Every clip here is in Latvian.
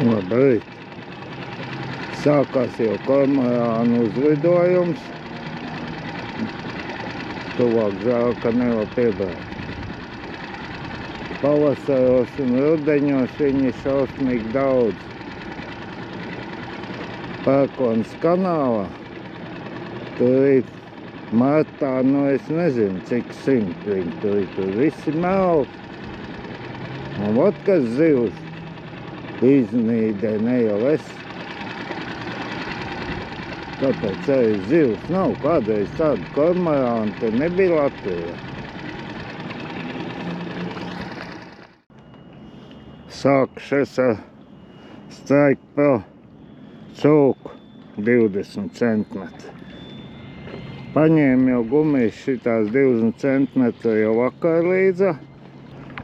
Labrīt. Sākās jau kormorānu uzlidojums. Tuvāk žēl, ka nevar piebraukt. Pavasaros un rudeņos viņi šausmīgi daudz. Pērkons kanālā. Tur ir martā, es nezinu, cik 100 viņi tur visi mel. Un vot kas zivs iznīdē, ne jau es. Tāpēc arī zivs nav. Kādreiz tādu kormorānu te nebija Latvijā. Sākušies ar Strike Pro cūku 20 centimetri. Paņēmu jau gumijas šitās 20 centimetri jau vakar līdzi,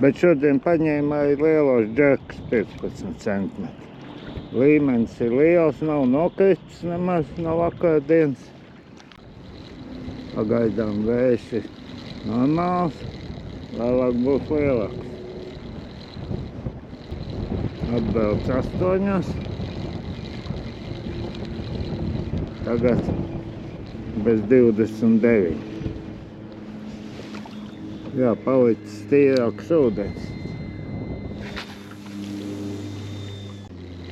bet šodien paņēmu arī lielos džekus 15 centimetri. Līmenis ir liels, nav nokritis nemaz no vakardienas. Pagaidām vējš ir normāls, vēlāk būs lielāks. Atbrauc 8. Tagad bez 29. Jā, palicis tīrāks ūdens.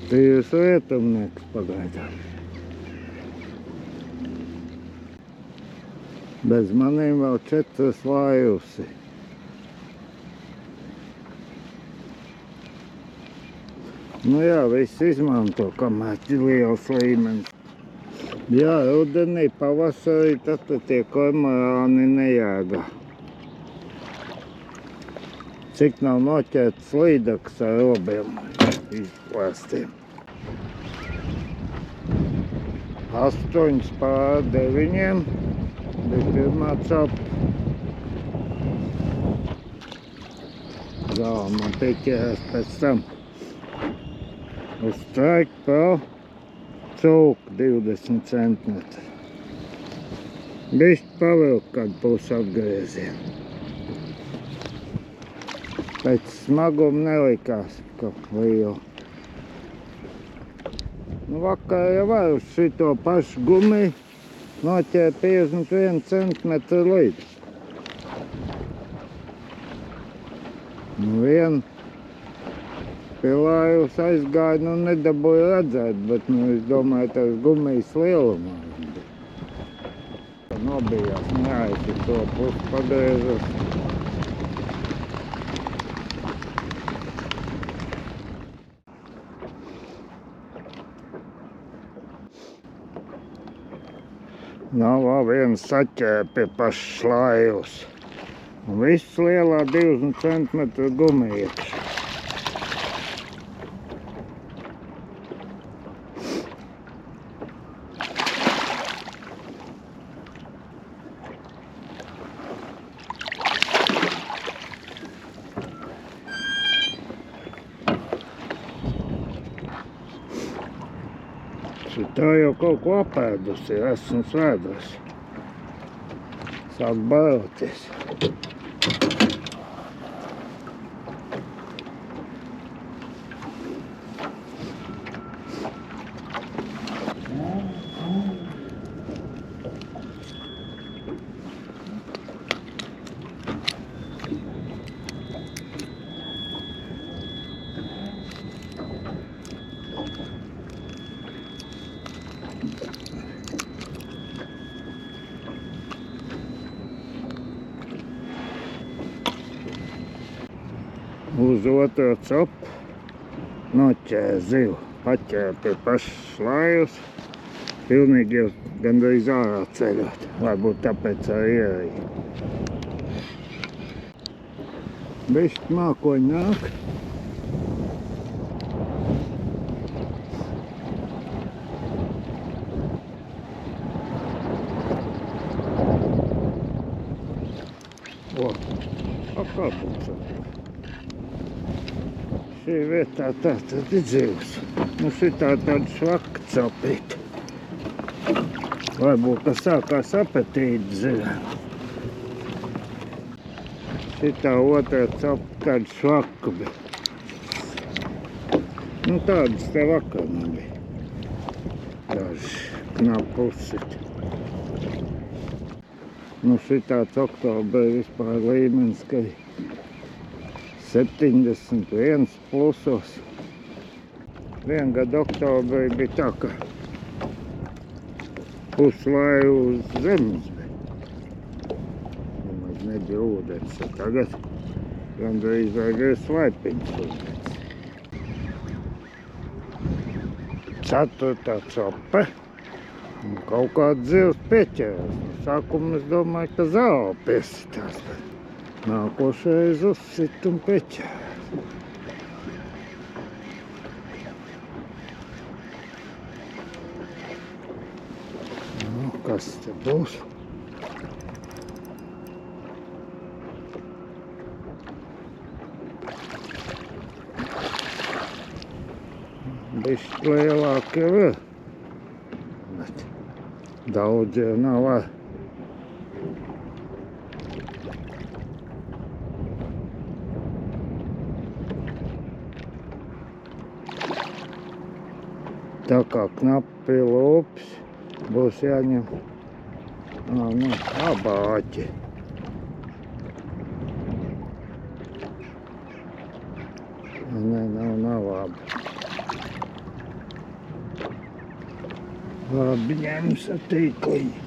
Tīrs rietumnieks pagaidām. Bez maniem vēl 4 vājusi. Nu jā, viss izmanto, kamēr ir liels līmenis. Jā, rudenī, pavasarī, tad tie kormorāni nejēgā. Cik nav noķerts līdaks ar robiem izplēstiem. 8 pār 9 bija pirmā capa. Zāle man pieķērās pēc tam. Uz Strike Pro cūku 20 centimetri. Bišķi pavilk kādu pusi atgriezienu. Pēc smaguma nelikās, ka liela. Nu, vakar jau var uz šito pašu gumiju noķēra 51 centimetru līdzi. Nu, vienu pilājus aizgāja, nu nedabūja redzēt, bet, es domāju, tās gumijas lielumā. Nobijās, neaiši to pusi pagriezos. Nav vēl viens saķēra pie pašas laivas. Un viss lielā 20 centimetru gumija iekšā. Tā jau kaut ko apēdusi, esmu svēdus. Sāk baroties. Uz otro copu noķēra zivu, paķēra pie pašas laivas, pilnīgi jau gandrīz ārā ceļot, varbūt tāpēc arī ierīja. Bišķi mākoņi nāk. Apkalpums. Šī vietā tātad ir zivs. Nu šitā tāda švaka capīta. Varbūt, ka sākās apetīti zivs. Šitā otrā capa tāda švaka bija. Nu tādas te vakar man bija. Daži knapusit. Nu šitāds oktobrī vispār līmenis, ka 71 plusos. Vien gadu oktobrī bija tā, ka puslaiva uz zemes bija. Nemaz nebija ūdens, tagad gandrīz vajag slaipiņas ūdens. Ceturtā cope. Un kaut kāds zivs pieķērās. No sākuma es domāju, ka zāle piesitās. Nākošais uzsit un pieķērās. Nu, kas te būs? Bišķi lielākie vēl. Bet daudz jau nav var. Tā kā knapi lūps, būs jāņem abāķi. Nē, nav labi. Labi ņems ar tīkliņu.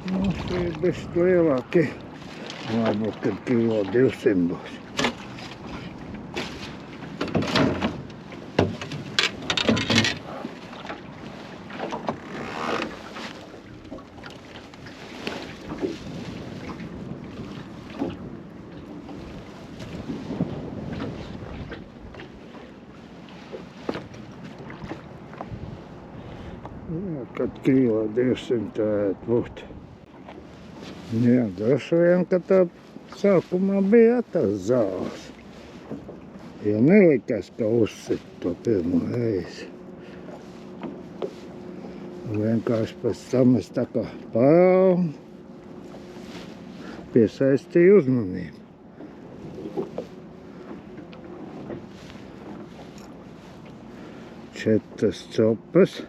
Nu, šī ir bišķi lielākie. Varbūt, kad kilo 200 būs. Jā, kad kilo 200 varētu būt. Jā, droši vien, ka tā sākumā bija tās zāles. Jo nelikās, ka uzsit to pirmo reizi. Un vienkārši pēc tam es tā kā piesaistīju uzmanību. Četras copas,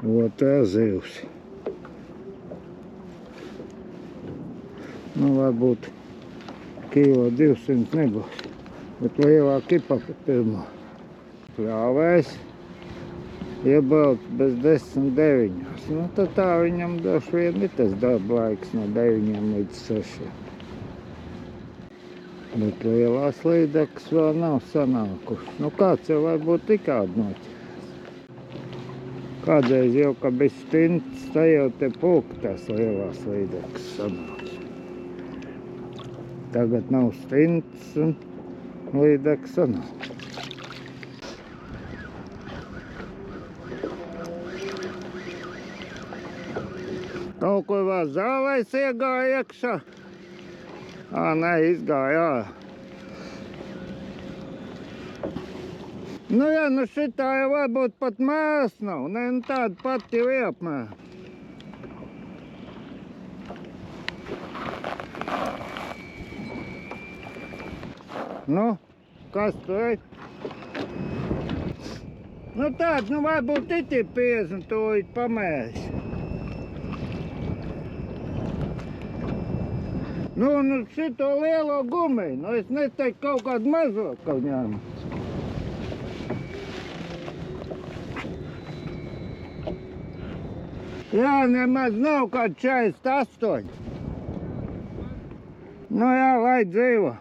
otrā zivs. Nu, varbūt kilo 200 nebūs, bet lielāk ipa pirmo. Pļāvējs iebrauc bez 10:09. Nu, tad tā viņam droši vien ir tas darba laiks no 9 līdz 6. Bet lielās līdekas vēl nav sanākuši. Nu, kāds jau varbūt tikādi noķers. Kādreiz jau, ka bija stints, tā jau te pulk tās lielās līdekas sanāk. Tagad nav stints un līdeks sanāk. Kaut ko vēl zālēs iegāja iekšā. Nē, izgāja ārā. Nu jā, nu šitā jau varbūt pat mērs nav. Nē, nu tāda pati jau iepmēr. Nu, kas tur ir? Nu tāds, nu varbūt ir 50 tūlīt pamērs. Nu, šito lielo gumiju, nu es neteiktu kaut kādu mazo kaut ņēmu. Jā, nemaz nav kāds 48. Nu jā, lai dzīvo.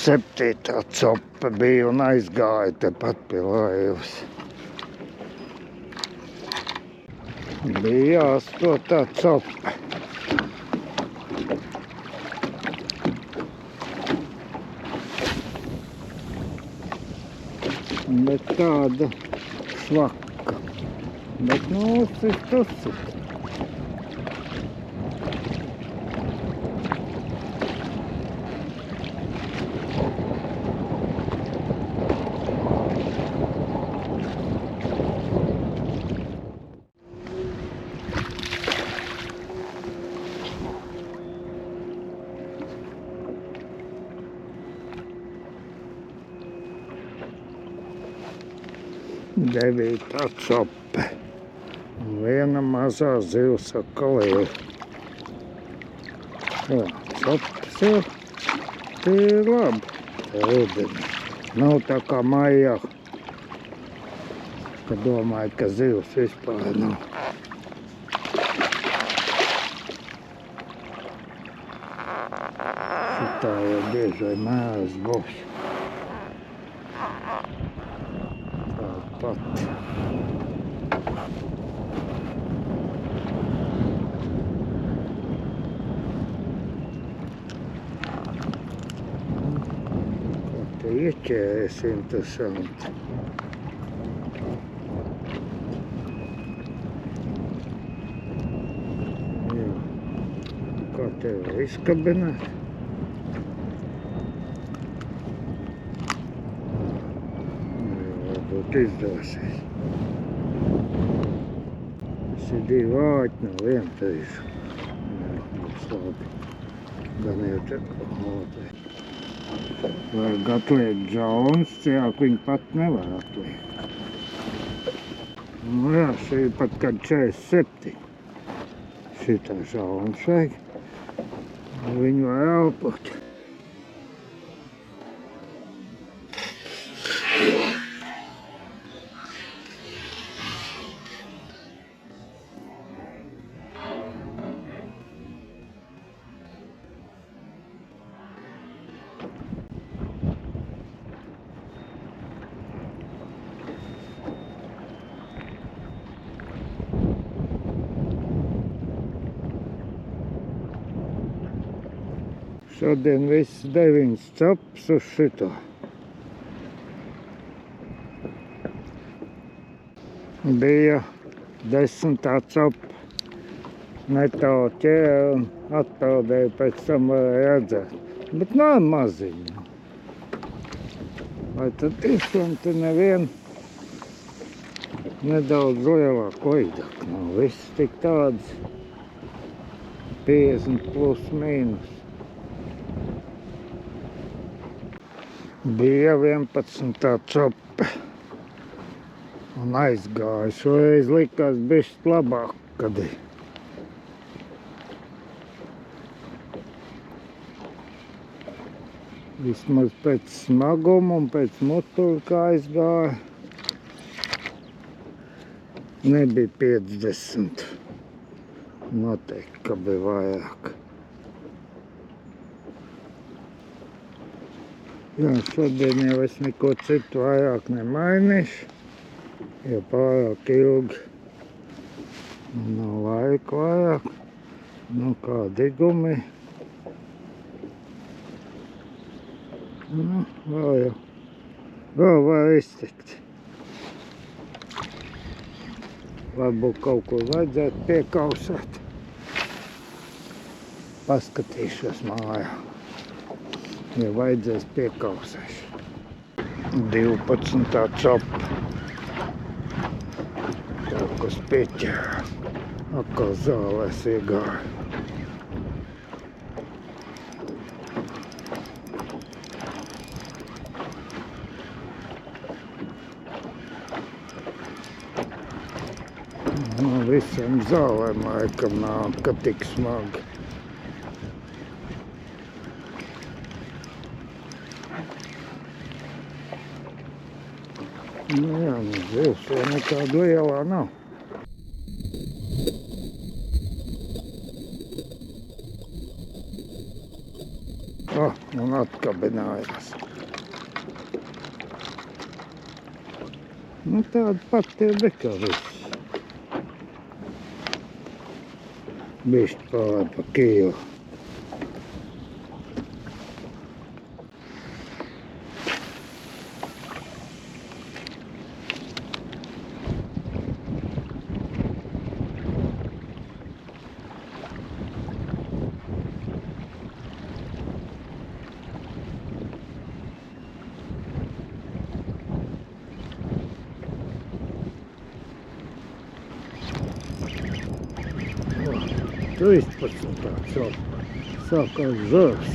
Septītā copa bija un aizgāja tepat pie laivas. Bija astotā copa. Bet tāda švaka. Bet nu uzsit. Devītā cope. Un viena mazā zivs atkal ir. Jā, copes jau tie ir labi. Tā ūdeni. Nav tā kā maijā, ka domāju, ka zivs vispār nav. Šitā jau bieži vai mērs būs. Pat. Kā te ieķēries interesanti. Jā. Kā tev izkabināt? Izdosies. Tas ir divi āķi no viena teišu. Jā, būs labi. Gan jau te vajag atliekt džauns, cijāk viņi pat nevar atliekt. Nu jā, šī ir pat kad 47. Šitā džauns vajag. Viņu var elpot. Šodien viss 9 cops uz šito. Bija 10. copa. Neto ķēra un atpeldēja, pēc tam varēja redzēt. Bet nav maziņa. Vai tad tiešām te nevien nedaudz lielāk līdzāk nav. Viss tik tāds 50 plus mīnus. Bija 11. cope un aizgāja. Šoreiz likās bišķi labāk, kad ir. Vismaz pēc smaguma un pēc mutura, kā aizgāja, nebija 50. Noteikti, ka bija vairāk. Jā, šodien jau es neko citu vairāk nemainīšu, jo pārāk ilgi nav laika vairāk. Nu, kā digumi. Nu, vēl var iztikt. Varbūt kaut ko vajadzētu piekausēt. Paskatīšos mājā. Ja vajadzēs piekausēšu. 12. copa. Kaut kas pieķēra. Atkal zālēs iegāja. No visiem zālēm laikam nāk, ka tik smagi. Nu jā, zivs jau nekāda lielā nav. Un atkabinājās. Nu tāda pati ir kā viss. Bišķi pāri pa kīlu. 13. copa. Sākās žārs.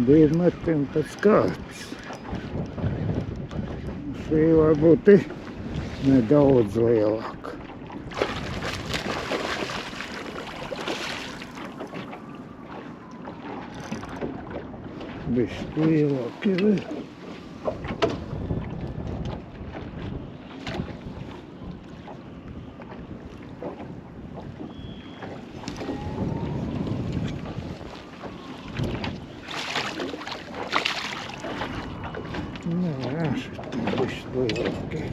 Divi metieni pēc kārtas. Šī varbūt ir nedaudz lielāka. Bišķi lielāka ir. Nē, šitā bišķi lielāka ir.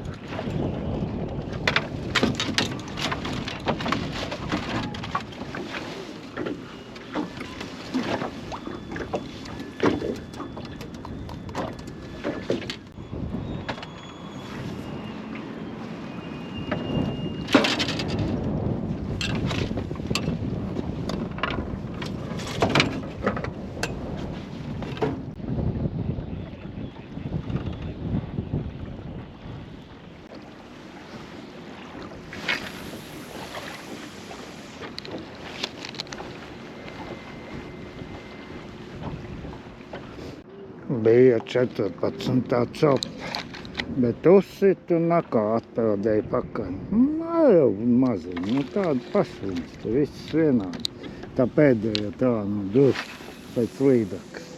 Bija 14. copa, bet uzsit un nakā atpeldēja pakaļ. Nā, jau maziņi, tāda pašviņas, te viss vienādi. Tā pēdējā tā, drusku pēc līdakas.